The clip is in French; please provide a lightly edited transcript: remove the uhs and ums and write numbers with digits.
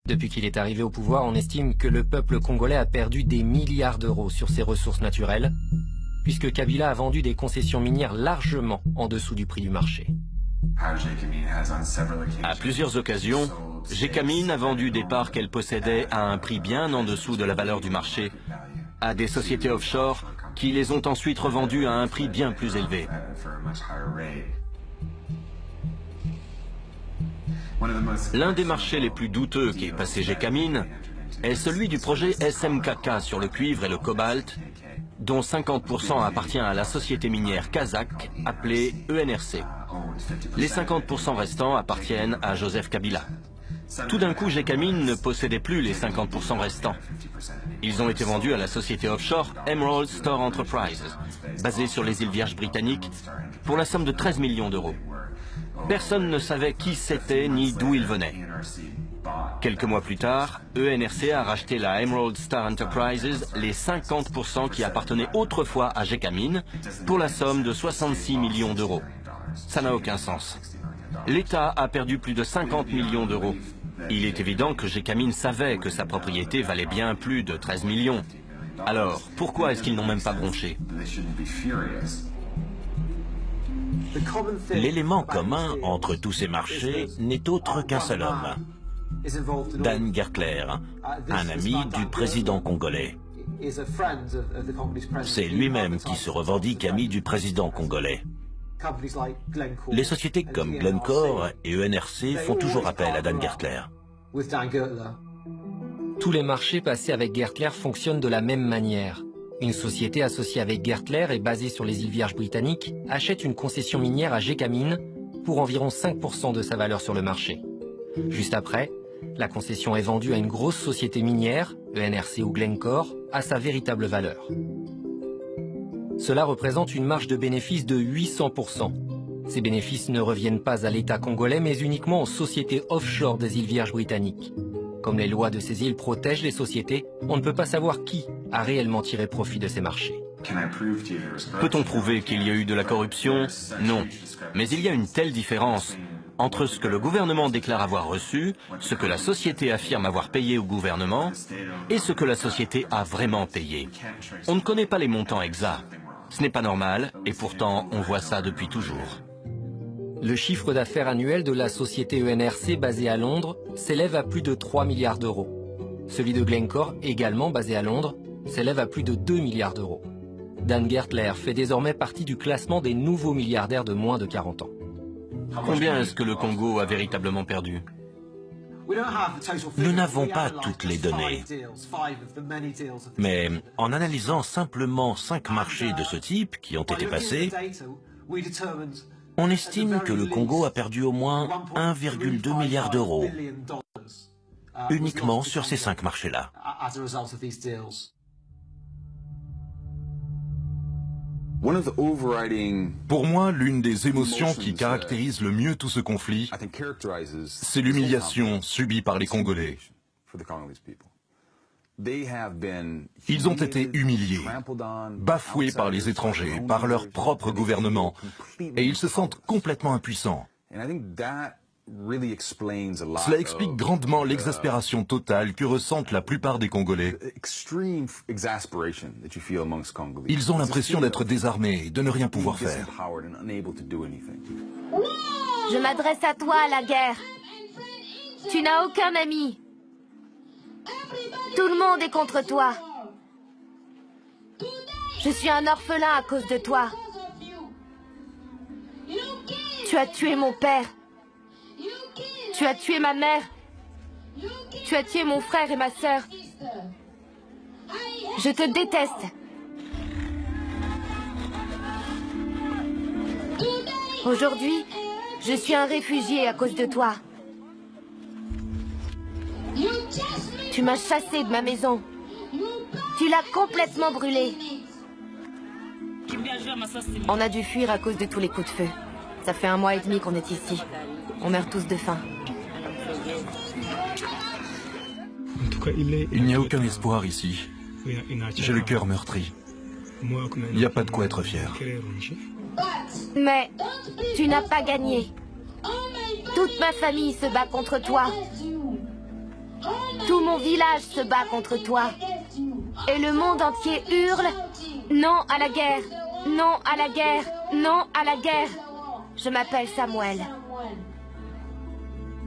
Depuis qu'il est arrivé au pouvoir, on estime que le peuple congolais a perdu des milliards d'euros sur ses ressources naturelles, puisque Kabila a vendu des concessions minières largement en dessous du prix du marché. À plusieurs occasions, Gécamine a vendu des parts qu'elle possédait à un prix bien en dessous de la valeur du marché à des sociétés offshore qui les ont ensuite revendues à un prix bien plus élevé. L'un des marchés les plus douteux qu'ait passé Gécamine est celui du projet SMKK sur le cuivre et le cobalt, dont 50% appartient à la société minière kazakh appelée ENRC. Les 50% restants appartiennent à Joseph Kabila. Tout d'un coup, Gécamine ne possédait plus les 50% restants. Ils ont été vendus à la société offshore Emerald Store Enterprises, basée sur les îles Vierges britanniques, pour la somme de 13 millions d'euros. Personne ne savait qui c'était ni d'où il venait. Quelques mois plus tard, ENRC a racheté la Emerald Star Enterprises, les 50% qui appartenaient autrefois à Gécamine, pour la somme de 66 millions d'euros. Ça n'a aucun sens. L'État a perdu plus de 50 millions d'euros. Il est évident que Gécamine savait que sa propriété valait bien plus de 13 millions. Alors, pourquoi est-ce qu'ils n'ont même pas bronché? L'élément commun entre tous ces marchés n'est autre qu'un seul homme. Dan Gertler, un ami du président congolais. C'est lui-même qui se revendique ami du président congolais. Les sociétés comme Glencore et ENRC font toujours appel à Dan Gertler. Tous les marchés passés avec Gertler fonctionnent de la même manière. Une société associée avec Gertler et basée sur les îles Vierges britanniques achète une concession minière à Gécamine pour environ 5% de sa valeur sur le marché. Juste après, la concession est vendue à une grosse société minière, ENRC ou Glencore, à sa véritable valeur. Cela représente une marge de bénéfice de 800%. Ces bénéfices ne reviennent pas à l'État congolais, mais uniquement aux sociétés offshore des îles Vierges britanniques. Comme les lois de ces îles protègent les sociétés, on ne peut pas savoir qui a réellement tiré profit de ces marchés. Peut-on prouver qu'il y a eu de la corruption? Non. Mais il y a une telle différence entre ce que le gouvernement déclare avoir reçu, ce que la société affirme avoir payé au gouvernement, et ce que la société a vraiment payé. On ne connaît pas les montants exacts. Ce n'est pas normal, et pourtant on voit ça depuis toujours. Le chiffre d'affaires annuel de la société ENRC basée à Londres s'élève à plus de 3 milliards d'euros. Celui de Glencore, également basé à Londres, s'élève à plus de 2 milliards d'euros. Dan Gertler fait désormais partie du classement des nouveaux milliardaires de moins de 40 ans. Combien est-ce que le Congo a véritablement perdu? Nous n'avons pas toutes les données. Mais en analysant simplement 5 marchés de ce type qui ont été passés, on estime que le Congo a perdu au moins 1,2 milliard d'euros, uniquement sur ces 5 marchés-là. Pour moi, l'une des émotions qui caractérise le mieux tout ce conflit, c'est l'humiliation subie par les Congolais. Ils ont été humiliés, bafoués par les étrangers, par leur propre gouvernement, et ils se sentent complètement impuissants. Cela explique grandement l'exaspération totale que ressentent la plupart des Congolais. Ils ont l'impression d'être désarmés et de ne rien pouvoir faire. Je m'adresse à toi, la guerre. Tu n'as aucun ami. Tout le monde est contre toi. Je suis un orphelin à cause de toi. Tu as tué mon père. Tu as tué ma mère. Tu as tué mon frère et ma sœur. Je te déteste. Aujourd'hui, je suis un réfugié à cause de toi. Tu m'as chassé de ma maison. Tu l'as complètement brûlée. On a dû fuir à cause de tous les coups de feu. Ça fait 1 mois et demi qu'on est ici. On meurt tous de faim. Il n'y a aucun espoir ici. J'ai le cœur meurtri. Il n'y a pas de quoi être fier. Mais tu n'as pas gagné. Toute ma famille se bat contre toi. mon village se bat contre toi. Et le monde entier hurle « Non à la guerre! Non à la guerre! Non à la guerre !» Je m'appelle Samuel.